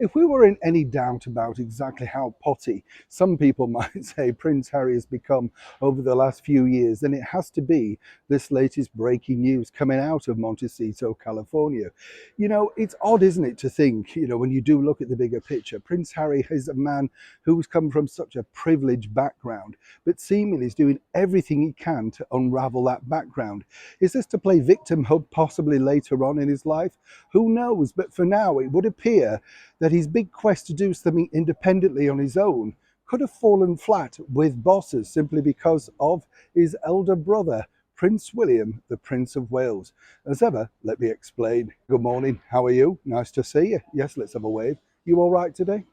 If we were in any doubt about exactly how potty some people might say Prince Harry has become over the last few years, then it has to be this latest breaking news coming out of Montecito, California. It's odd, isn't it, to think, when you do look at the bigger picture, Prince Harry is a man who's come from such a privileged background, but seemingly is doing everything he can to unravel that background. Is this to play victimhood possibly later on in his life? Who knows? But for now, it would appear that his big quest to do something independently on his own could have fallen flat with bosses simply because of his elder brother, Prince William, the Prince of Wales. As ever, let me explain. Good morning, how are you? Nice to see you. Yes, let's have a wave. You all right today?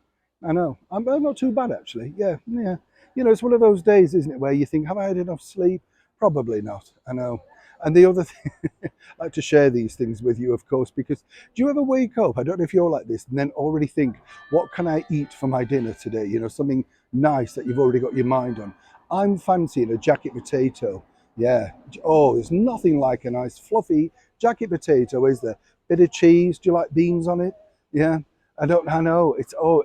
I know. I'm not too bad, actually. Yeah, yeah. It's one of those days, isn't it, where you think, have I had enough sleep? Probably not. I know. And the other thing, I like to share these things with you, of course, because do you ever wake up? I don't know if you're like this, and then already think, what can I eat for my dinner today? Something nice that you've already got your mind on. I'm fancying a jacket potato. Yeah. Oh, there's nothing like a nice fluffy jacket potato, is there? Bit of cheese. Do you like beans on it? Yeah. I know.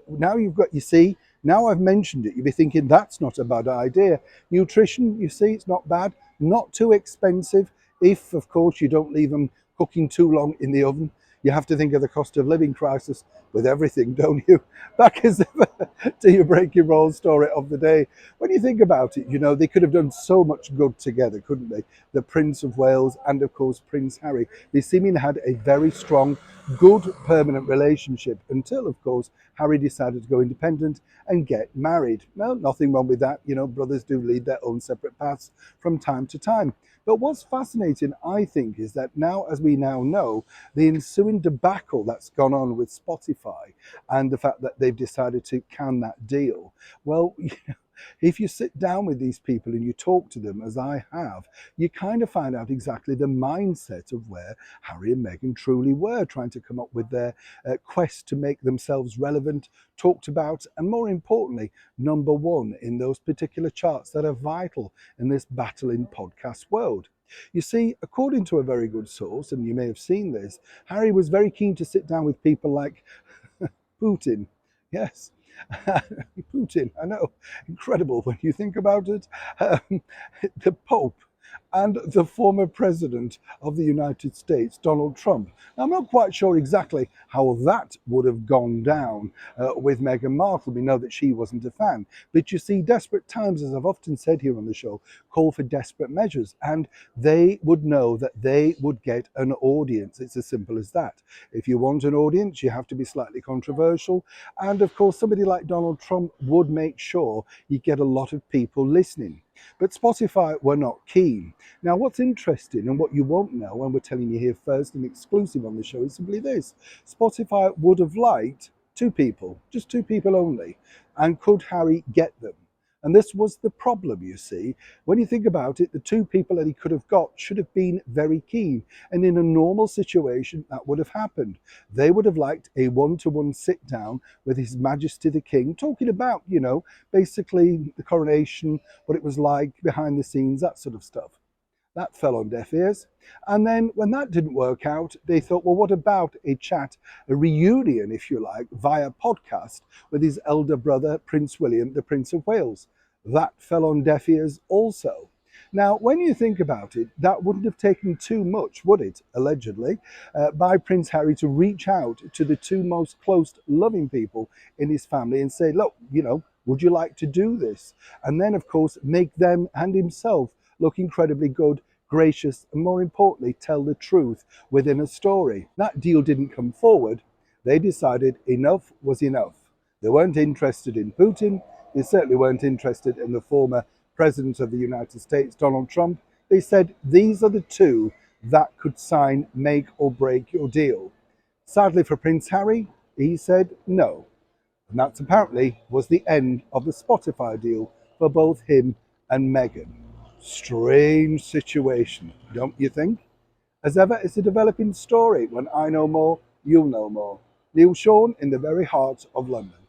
Now you see, now I've mentioned it, you'll be thinking that's not a bad idea. Nutrition, you see, it's not bad, not too expensive. If, of course, you don't leave them cooking too long in the oven. You have to think of the cost of living crisis with everything, don't you? Back as ever to your breaking roll story of the day. When you think about it, they could have done so much good together, couldn't they? The Prince of Wales and, of course, Prince Harry. They seemingly had a very strong, good, permanent relationship until, of course, Harry decided to go independent and get married. Well, nothing wrong with that. Brothers do lead their own separate paths from time to time. But what's fascinating, I think, is that now, as we now know, the ensuing debacle that's gone on with Spotify and the fact that they've decided to can that deal. Well, if you sit down with these people and you talk to them, as I have, you kind of find out exactly the mindset of where Harry and Meghan truly were, trying to come up with their quest to make themselves relevant, talked about, and more importantly, number one in those particular charts that are vital in this battling podcast world. You see, according to a very good source, and you may have seen this, Harry was very keen to sit down with people like Putin. Yes, Putin, I know, incredible when you think about it. The Pope and the former president of the United States, Donald Trump. Now, I'm not quite sure exactly how that would have gone down with Meghan Markle. We know that she wasn't a fan. But you see, desperate times, as I've often said here on the show, call for desperate measures. And they would know that they would get an audience. It's as simple as that. If you want an audience, you have to be slightly controversial. And of course, somebody like Donald Trump would make sure you get a lot of people listening. But Spotify were not keen. Now, what's interesting and what you won't know, and we're telling you here first and exclusive on the show, is simply this. Spotify would have liked two people, just two people only. And could Harry get them? And this was the problem, you see. When you think about it, the two people that he could have got should have been very keen. And in a normal situation, that would have happened. They would have liked a one-to-one sit down with His Majesty the King, talking about, basically the coronation, what it was like behind the scenes, that sort of stuff. That fell on deaf ears. And then when that didn't work out, they thought, well, what about a chat, a reunion, if you like, via podcast with his elder brother, Prince William, the Prince of Wales? That fell on deaf ears also. Now, when you think about it, that wouldn't have taken too much, would it, allegedly, by Prince Harry to reach out to the two most close, loving people in his family and say, look, would you like to do this? And then, of course, make them and himself look incredibly good, gracious, and more importantly, tell the truth within a story. That deal didn't come forward. They decided enough was enough. They weren't interested in Putin. They certainly weren't interested in the former President of the United States, Donald Trump. They said these are the two that could sign, make or break your deal. Sadly for Prince Harry, he said no. And that apparently was the end of the Spotify deal for both him and Meghan. Strange situation, don't you think? As ever, it's a developing story. When I know more, you'll know more. Neil Sean in the very heart of London.